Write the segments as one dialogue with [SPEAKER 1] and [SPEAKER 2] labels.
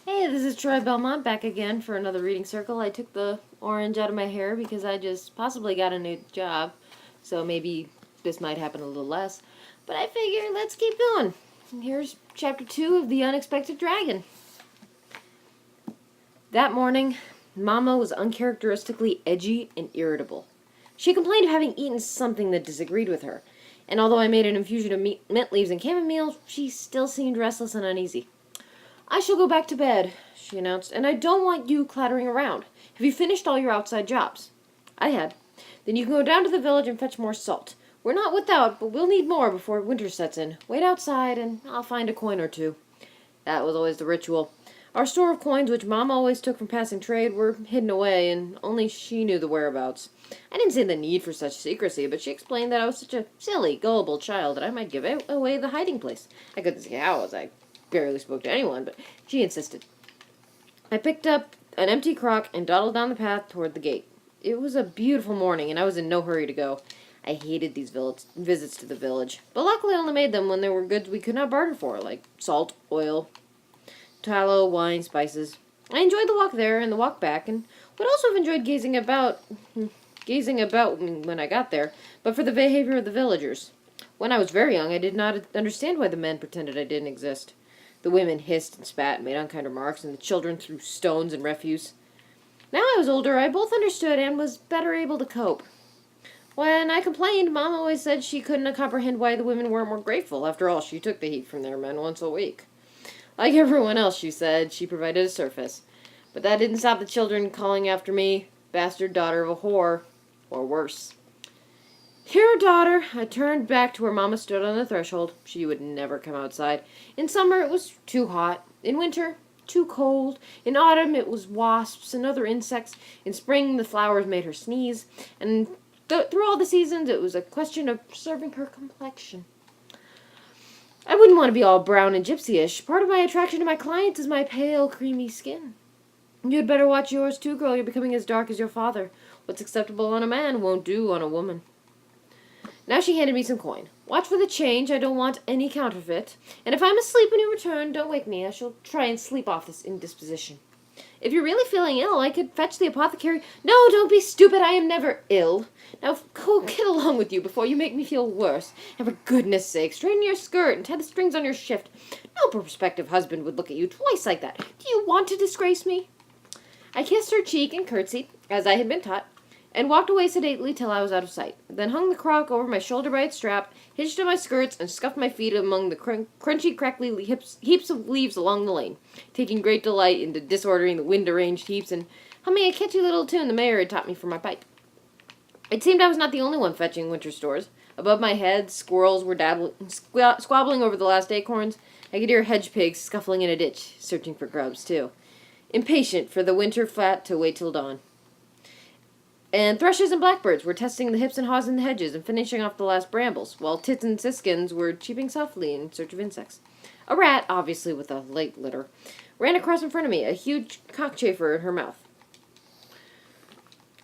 [SPEAKER 1] Hey, this is Troy Belmont back again for another reading circle. I took the orange out of my hair because I just possibly got a new job, so maybe this might happen a little less. But I figure let's keep going. And here's chapter 2 of The Unexpected Dragon. That morning, Mama was uncharacteristically edgy and irritable. She complained of having eaten something that disagreed with her, and although I made an infusion of mint leaves and chamomile, she still seemed restless and uneasy. I shall go back to bed, she announced, and I don't want you clattering around. Have you finished all your outside jobs? I had. Then you can go down to the village and fetch more salt. We're not without, but we'll need more before winter sets in. Wait outside, and I'll find a coin or two. That was always the ritual. Our store of coins, which Mom always took from passing trade, were hidden away, and only she knew the whereabouts. I didn't see the need for such secrecy, but she explained that I was such a silly, gullible child that I might give away the hiding place. I couldn't see how, as I barely spoke to anyone, but she insisted. I picked up an empty crock and dawdled down the path toward the gate. It was a beautiful morning, and I was in no hurry to go. I hated these visits to the village, but luckily I only made them when there were goods we could not barter for, like salt, oil, tallow, wine, spices. I enjoyed the walk there and the walk back, and would also have enjoyed gazing about when I got there, but for the behavior of the villagers. When I was very young, I did not understand why the men pretended I didn't exist. The women hissed and spat and made unkind remarks, and the children threw stones and refuse. Now I was older, I both understood and was better able to cope. When I complained, Mom always said she couldn't comprehend why the women weren't more grateful. After all, she took the heat from their men once a week. Like everyone else, she said, she provided a surface. But that didn't stop the children calling after me, bastard daughter of a whore, or worse. Here, daughter. I turned back to where Mama stood on the threshold. She would never come outside. In summer, it was too hot. In winter, too cold. In autumn, it was wasps and other insects. In spring, the flowers made her sneeze. And through all the seasons, it was a question of preserving her complexion. I wouldn't want to be all brown and gypsy-ish. Part of my attraction to my clients is my pale, creamy skin. You'd better watch yours too, girl. You're becoming as dark as your father. What's acceptable on a man won't do on a woman. Now she handed me some coin. Watch for the change. I don't want any counterfeit. And if I'm asleep when you return, don't wake me. I shall try and sleep off this indisposition. If you're really feeling ill, I could fetch the apothecary. No, don't be stupid. I am never ill. Now go get along with you before you make me feel worse. And for goodness sake, straighten your skirt and tie the strings on your shift. No prospective husband would look at you twice like that. Do you want to disgrace me? I kissed her cheek and curtsied, as I had been taught, and walked away sedately till I was out of sight. Then hung the crock over my shoulder by its strap, hitched on my skirts, and scuffed my feet among the crunchy, crackly heaps of leaves along the lane, taking great delight in disordering the wind-arranged heaps and humming a catchy little tune the mayor had taught me for my pipe. It seemed I was not the only one fetching winter stores. Above my head, squirrels were squabbling over the last acorns. I could hear hedge pigs scuffling in a ditch, searching for grubs, too, impatient for the winter flat to wait till dawn. And thrushes and blackbirds were testing the hips and haws in the hedges and finishing off the last brambles, while tits and siskins were cheeping softly in search of insects. A rat, obviously with a light litter, ran across in front of me, a huge cockchafer in her mouth.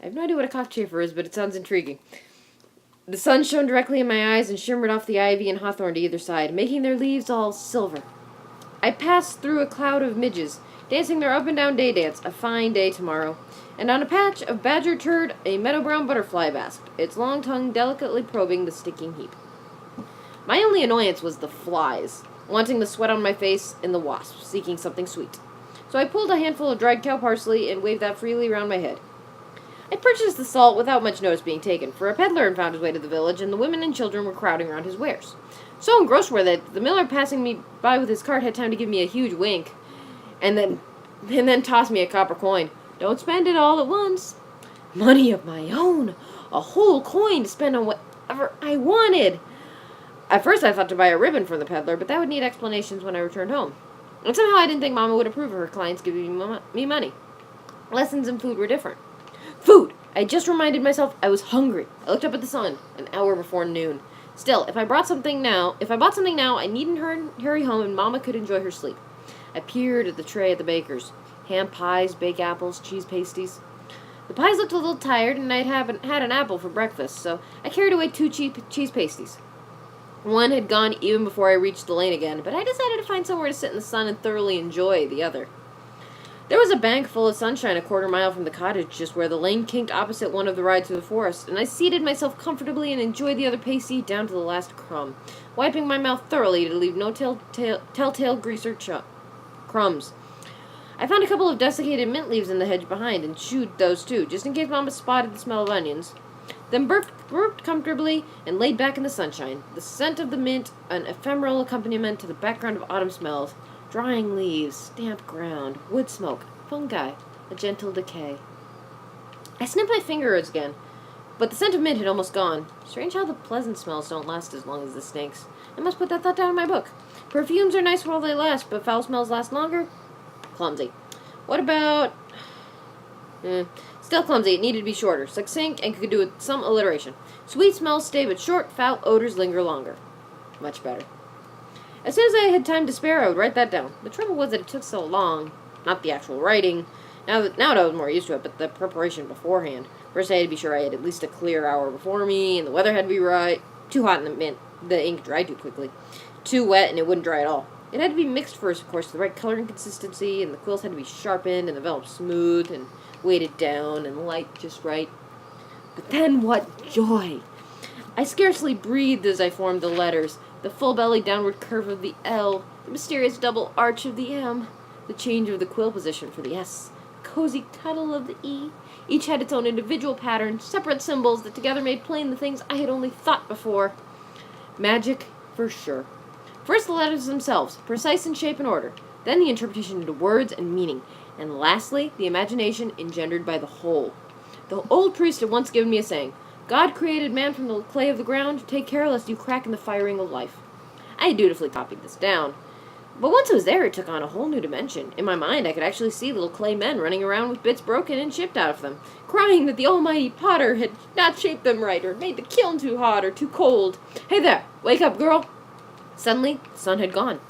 [SPEAKER 1] I have no idea what a cockchafer is, but it sounds intriguing. The sun shone directly in my eyes and shimmered off the ivy and hawthorn to either side, making their leaves all silver. I passed through a cloud of midges, dancing their up-and-down day dance, a fine day tomorrow, and on a patch of badger turd a meadow-brown butterfly basked, its long tongue delicately probing the stinking heap. My only annoyance was the flies, wanting the sweat on my face, and the wasps, seeking something sweet. So I pulled a handful of dried cow parsley and waved that freely round my head. I purchased the salt without much notice being taken, for a peddler had found his way to the village, and the women and children were crowding around his wares. So engrossed were they that the miller passing me by with his cart had time to give me a huge wink, and then toss me a copper coin. Don't spend it all at once. Money of my own. A whole coin to spend on whatever I wanted. At first I thought to buy a ribbon from the peddler, but that would need explanations when I returned home. And somehow I didn't think Mama would approve of her clients giving me money. Lessons in food were different. Food! I just reminded myself I was hungry. I looked up at the sun, an hour before noon. Still, if I bought something now, I needn't hurry home and Mama could enjoy her sleep. I peered at the tray at the baker's. Ham pies, baked apples, cheese pasties. The pies looked a little tired, and I hadn't had an apple for breakfast, so I carried away 2 cheese pasties. One had gone even before I reached the lane again, but I decided to find somewhere to sit in the sun and thoroughly enjoy the other. There was a bank full of sunshine a quarter mile from the cottage, just where the lane kinked opposite one of the rides through the forest, and I seated myself comfortably and enjoyed the other pasty down to the last crumb, wiping my mouth thoroughly to leave no telltale grease or crumbs. I found a couple of desiccated mint leaves in the hedge behind, and chewed those too, just in case Mama spotted the smell of onions. Then burped comfortably and laid back in the sunshine, the scent of the mint an ephemeral accompaniment to the background of autumn smells, drying leaves, damp ground, wood smoke, fungi, a gentle decay. I snipped my fingers again, but the scent of mint had almost gone. Strange how the pleasant smells don't last as long as the stinks. I must put that thought down in my book. Perfumes are nice while they last, but foul smells last longer? Clumsy. What about... Still clumsy. It needed to be shorter, succinct, and could do with some alliteration. Sweet smells stay but short, foul odors linger longer. Much better. As soon as I had time to spare, I would write that down. The trouble was that it took so long. Not the actual writing. Now that I was more used to it, but the preparation beforehand. First I had to be sure I had at least a clear hour before me, and the weather had to be right. Too hot and the ink dried too quickly. Too wet and it wouldn't dry at all. It had to be mixed first, of course, the right color and consistency, and the quills had to be sharpened and the vellum smooth and weighted down and light just right. But then what joy! I scarcely breathed as I formed the letters, the full-bellied downward curve of the L, the mysterious double arch of the M, the change of the quill position for the S, the cozy cuddle of the E. Each had its own individual pattern, separate symbols that together made plain the things I had only thought before. Magic, for sure. First the letters themselves, precise in shape and order, then the interpretation into words and meaning, and lastly, the imagination engendered by the whole. The old priest had once given me a saying, God created man from the clay of the ground, take care lest you crack in the firing of life. I dutifully copied this down. But once it was there, it took on a whole new dimension. In my mind, I could actually see little clay men running around with bits broken and chipped out of them, crying that the almighty potter had not shaped them right, or made the kiln too hot or too cold. Hey there, wake up, girl! Suddenly, the sun had gone.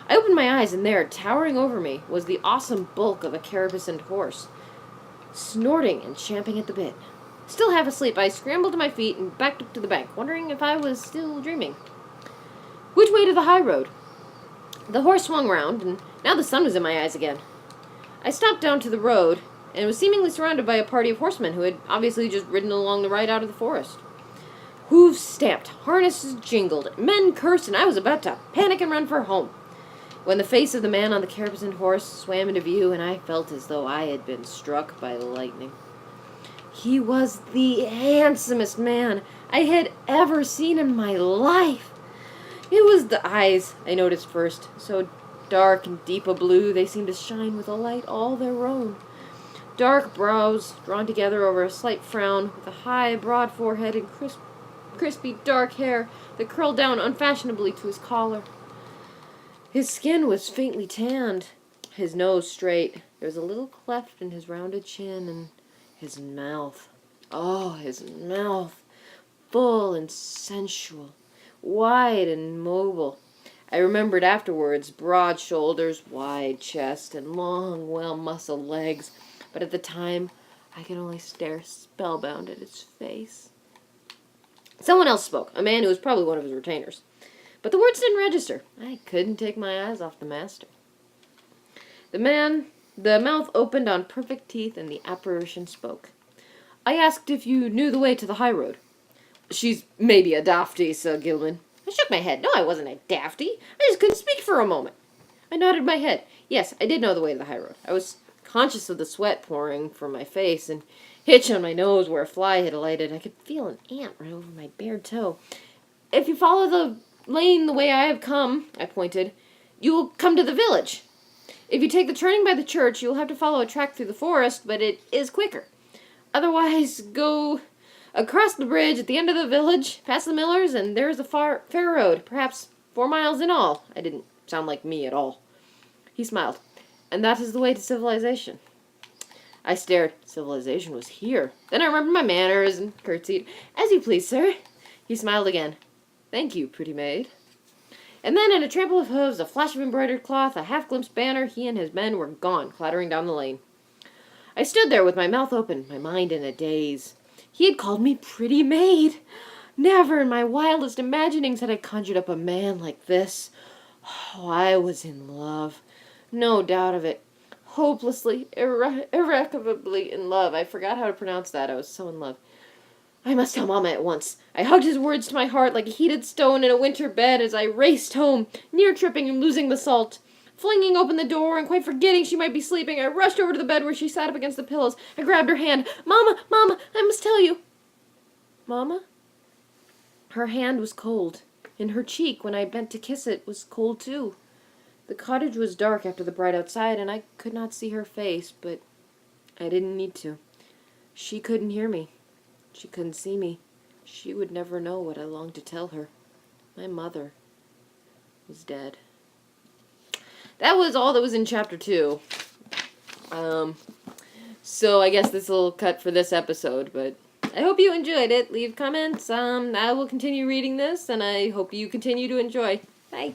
[SPEAKER 1] I opened my eyes, and there, towering over me, was the awesome bulk of a carapacened horse, snorting and champing at the bit. Still half asleep, I scrambled to my feet and backed up to the bank, wondering if I was still dreaming. Which way to the high road? The horse swung round, and now the sun was in my eyes again. I stopped down to the road, and was seemingly surrounded by a party of horsemen who had obviously just ridden along the ride out of the forest. Hooves stamped, harnesses jingled, men cursed, and I was about to panic and run for home, when the face of the man on the carapacened horse swam into view, and I felt as though I had been struck by lightning. He was the handsomest man I had ever seen in my life. It was the eyes I noticed first, so dark and deep a blue they seemed to shine with a light all their own. Dark brows drawn together over a slight frown, with a high, broad forehead and crispy dark hair that curled down unfashionably to his collar. His skin was faintly tanned, his nose straight. There was a little cleft in his rounded chin, and his mouth. Oh, his mouth. Full and sensual, wide and mobile. I remembered afterwards broad shoulders, wide chest, and long, well-muscled legs, but at the time I could only stare spellbound at his face. Someone else spoke, a man who was probably one of his retainers. But the words didn't register. I couldn't take my eyes off the master. The mouth opened on perfect teeth, and the apparition spoke. I asked if you knew the way to the high road. She's maybe a dafty, Sir Gilman. I shook my head. No, I wasn't a dafty. I just couldn't speak for a moment. I nodded my head. Yes, I did know the way to the high road. I was conscious of the sweat pouring from my face, and hitch on my nose where a fly had alighted. I could feel an ant right over my bare toe. If you follow the lane the way I have come, I pointed, you will come to the village. If you take the turning by the church, you will have to follow a track through the forest, but it is quicker. Otherwise, go across the bridge at the end of the village, past the millers, and there is a fair road, perhaps 4 miles in all. I didn't sound like me at all. He smiled. And that is the way to civilization. I stared. Civilization was here. Then I remembered my manners and curtsied. As you please, sir. He smiled again. Thank you, pretty maid. And then, in a trample of hooves, a flash of embroidered cloth, a half-glimpsed banner, he and his men were gone, clattering down the lane. I stood there with my mouth open, my mind in a daze. He had called me pretty maid. Never in my wildest imaginings had I conjured up a man like this. Oh, I was in love. No doubt of it. hopelessly, irrecoverably in love. I forgot how to pronounce that. I was so in love. I must tell Mama at once. I hugged his words to my heart like a heated stone in a winter bed as I raced home, near tripping and losing the salt. Flinging open the door and quite forgetting she might be sleeping, I rushed over to the bed where she sat up against the pillows. I grabbed her hand. Mama, Mama, I must tell you. Mama? Her hand was cold, and her cheek, when I bent to kiss it, was cold too. The cottage was dark after the bright outside, and I could not see her face, but I didn't need to. She couldn't hear me. She couldn't see me. She would never know what I longed to tell her. My mother was dead. That was all that was in chapter 2. So I guess this will cut for this episode, but I hope you enjoyed it. Leave comments. I will continue reading this, and I hope you continue to enjoy. Bye.